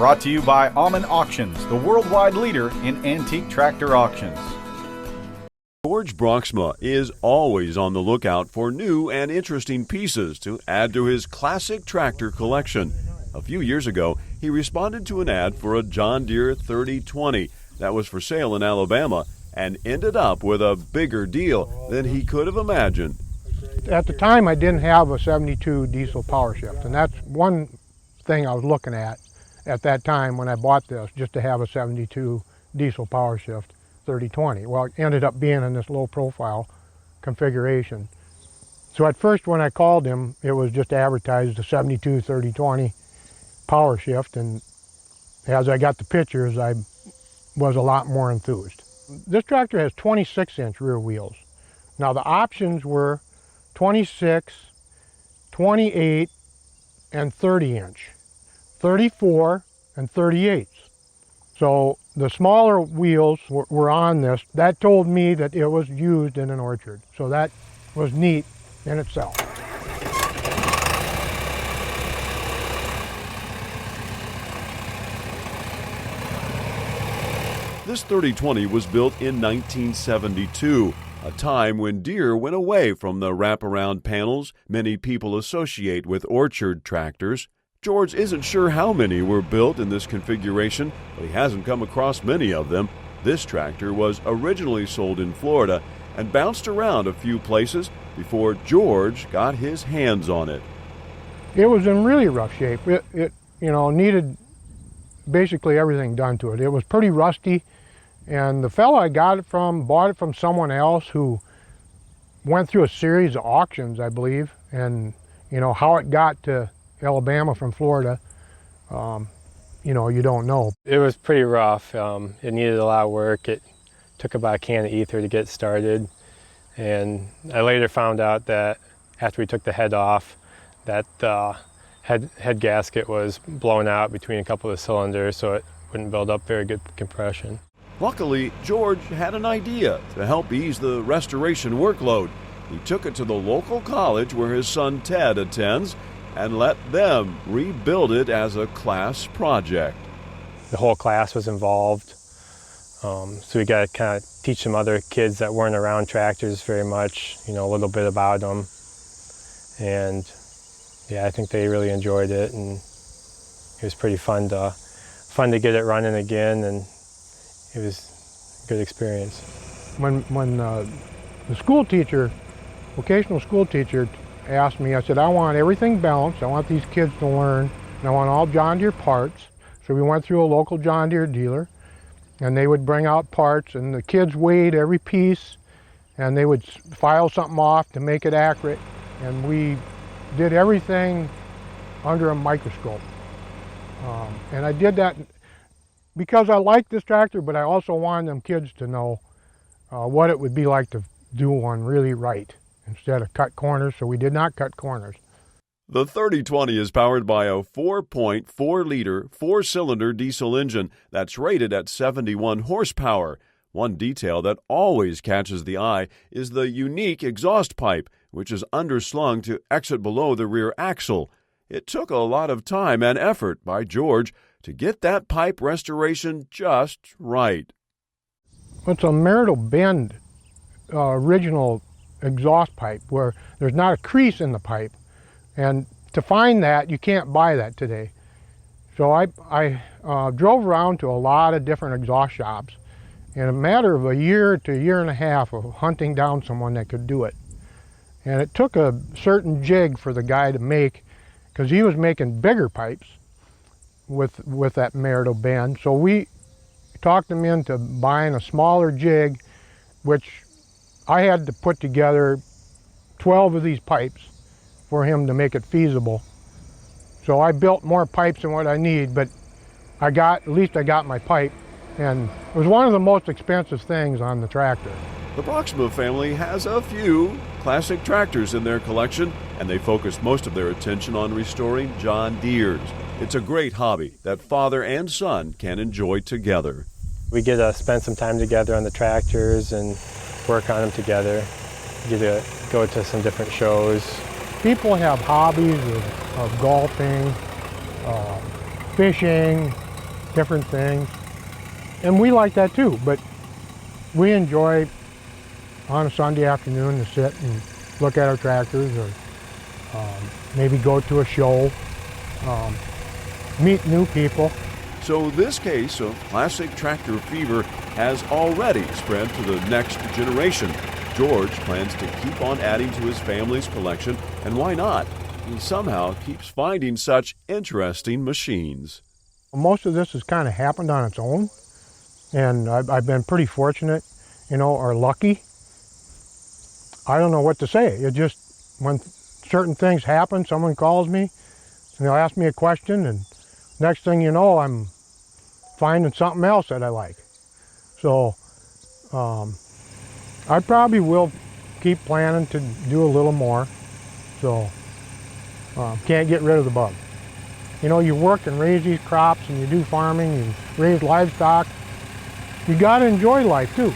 Brought to you by Alman Auctions, the worldwide leader in antique tractor auctions. George Braaksma is always on the lookout for new and interesting pieces to add to his classic tractor collection. A few years ago, he responded to an ad for a John Deere 3020 that was for sale in Alabama and ended up with a bigger deal than he could have imagined. At the time, I didn't have a 72 Diesel PowerShift, and that's one thing I was looking at that time when I bought this, just to have a 72 Diesel PowerShift 3020. Well, it ended up being in this low profile configuration. So at first when I called him, it was just advertised a 72 3020 PowerShift, and as I got the pictures, I was a lot more enthused. This tractor has 26-inch rear wheels. Now the options were 26, 28, and 30-inch, 34, and 38. So the smaller wheels were on this. That told me that it was used in an orchard. So that was neat in itself. This 3020 was built in 1972, a time when Deere went away from the wraparound panels many people associate with orchard tractors. George isn't sure how many were built in this configuration, but he hasn't come across many of them. This tractor was originally sold in Florida and bounced around a few places before George got his hands on it. It was in really rough shape. It needed basically everything done to it. It was pretty rusty, and the fellow I got it from bought it from someone else who went through a series of auctions, I believe, and how it got to Alabama from Florida, you don't know. It was pretty rough. It needed a lot of work. It took about a can of ether to get started, and I later found out that after we took the head off, that the head gasket was blown out between a couple of cylinders, so it wouldn't build up very good compression. Luckily, George had an idea to help ease the restoration workload. He took it to the local college where his son Ted attends and let them rebuild it as a class project. The whole class was involved, so we got to kind of teach some other kids that weren't around tractors very much, a little bit about them. And yeah, I think they really enjoyed it, and it was pretty fun to get it running again, and it was a good experience. When the school teacher, vocational school teacher, asked me, I said, I want everything balanced. I want these kids to learn, and I want all John Deere parts. So we went through a local John Deere dealer, and they would bring out parts, and the kids weighed every piece, and they would file something off to make it accurate, and we did everything under a microscope. And I did that because I liked this tractor, but I also wanted them kids to know what it would be like to do one really right instead of cut corners, so we did not cut corners. The 3020 is powered by a 4.4-liter, four-cylinder diesel engine that's rated at 71 horsepower. One detail that always catches the eye is the unique exhaust pipe, which is underslung to exit below the rear axle. It took a lot of time and effort by George to get that pipe restoration just right. It's a Marital Bend original exhaust pipe where there's not a crease in the pipe, and to find that, you can't buy that today. So I drove around to a lot of different exhaust shops in a matter of a year to a year and a half of hunting down someone that could do it. And it took a certain jig for the guy to make, because he was making bigger pipes with that Marital Bend. So we talked him into buying a smaller jig, which I had to put together 12 of these pipes for him to make it feasible. So I built more pipes than what I need, but at least I got my pipe, and it was one of the most expensive things on the tractor. The Braaksma family has a few classic tractors in their collection, and they focus most of their attention on restoring John Deere's. It's a great hobby that father and son can enjoy together. We get to spend some time together on the tractors and work on them together. We get to go to some different shows. People have hobbies of golfing, fishing, different things. And we like that too, but we enjoy on a Sunday afternoon to sit and look at our tractors, or maybe go to a show, meet new people. So this case of classic tractor fever has already spread to the next generation. George plans to keep on adding to his family's collection, and why not? He somehow keeps finding such interesting machines. Most of this has kind of happened on its own, and I've been pretty fortunate, or lucky. I don't know what to say. It just, when certain things happen, someone calls me and they'll ask me a question, and next thing you know, I'm finding something else that I like. So I probably will keep planning to do a little more. So can't get rid of the bug. You work and raise these crops, and you do farming and raise livestock. You got to enjoy life too.